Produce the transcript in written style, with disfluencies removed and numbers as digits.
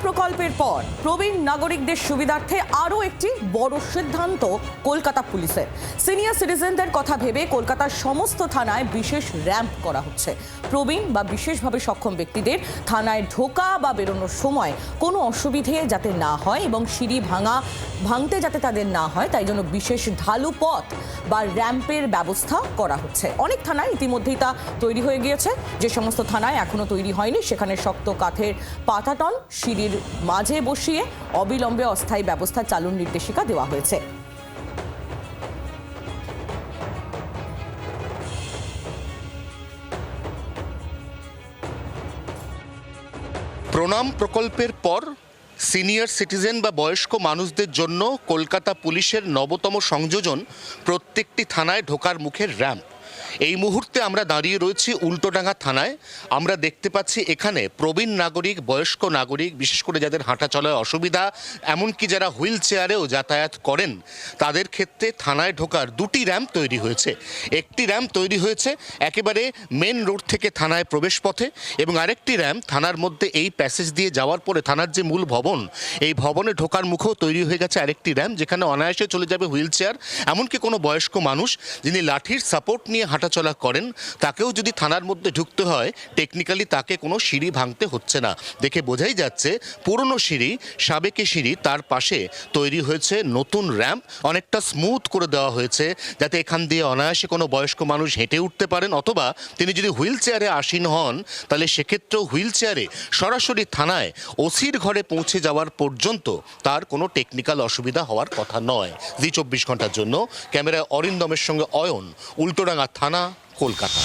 প্রকল্পের পর প্রবীণ নাগরিকদের সুবিধার্থে আরও একটি বড় সিদ্ধান্ত কলকাতা পুলিশের। সিনিয়র সিটিজেনদের কথা ভেবে কলকাতার সমস্ত থানায় বিশেষ র্যাম্প করা হচ্ছে। প্রবীণ বা বিশেষভাবে সক্ষম ব্যক্তিদের থানায় ঢোকা বা বেরোনোর সময় কোনো অসুবিধে যাতে না হয় এবং সিঁড়ি ভাঙতে যাতে তাদের না হয়, তাই জন্য বিশেষ ঢালু পথ বা র্যাম্পের ব্যবস্থা করা হচ্ছে। অনেক থানায় ইতিমধ্যেই তা তৈরি হয়ে গিয়েছে। যে সমস্ত থানায় এখনো তৈরি হয়নি সেখানে শক্ত কাঠের পাটাতন সিঁড়ির মাঝে বসিয়ে অবিলম্বে অস্থায়ী ব্যবস্থা চালুর নির্দেশিকা দেওয়া হয়েছে। প্রণাম প্রকল্পের পর সিনিয়র সিটিজেন বা বয়স্ক মানুষদের জন্য কলকাতা পুলিশের নবতম সংযোজন প্রত্যেকটি থানায় ঢোকার মুখের র্যাম্প। এই মুহূর্তে আমরা দাঁড়িয়ে রয়েছি উল্টোডাঙ্গা থানায়। আমরা দেখতে পাচ্ছি এখানে প্রবীণ নাগরিক, বয়স্ক নাগরিক, বিশেষ করে যাদের হাঁটা চলায় অসুবিধা, এমনকি যারা হুইল চেয়ারেও যাতায়াত করেন, তাদের ক্ষেত্রে থানায় ঢোকার দুটি র্যাম্প তৈরি হয়েছে। একটি র্যাম্প তৈরি হয়েছে একেবারে মেন রোড থেকে থানায় প্রবেশ পথে, এবং আরেকটি র্যাম্প থানার মধ্যে এই প্যাসেজ দিয়ে যাওয়ার পরে থানার যে মূল ভবন, এই ভবনে ঢোকার মুখেও তৈরি হয়ে গেছে আরেকটি র্যাম্প, যেখানে অনায়াসে চলে যাবে হুইল চেয়ার। এমনকি কোনো বয়স্ক মানুষ যিনি লাঠির সাপোর্ট নিয়ে হাঁটাচলা করেন, তাকেও যদি থানার মধ্যে ঢুকতে হয় টেকনিক্যালি তাকে কোনো সিঁড়ি ভাঙতে হচ্ছে না। দেখে বোঝাই যাচ্ছে পুরনো সিঁড়ি, সাবেকি সিঁড়ি, তার পাশে তৈরি হয়েছে নতুন র্যাম্প। অনেকটা স্মুথ করে দেওয়া হয়েছে যাতে এখান দিয়ে অনায়াসে কোনো বয়স্ক মানুষ হেঁটে উঠতে পারেন, অথবা তিনি যদি হুইল চেয়ারে আসীন হন তাহলে সেক্ষেত্রেও হুইল চেয়ারে সরাসরি থানায় ওসির ঘরে পৌঁছে যাওয়ার পর্যন্ত তার কোনো টেকনিক্যাল অসুবিধা হওয়ার কথা নয়। জি 24 ঘন্টার জন্য ক্যামেরায় অরিন্দমের সঙ্গে অয়ন, উল্টোডাঙ্গা থানা, কলকাতা।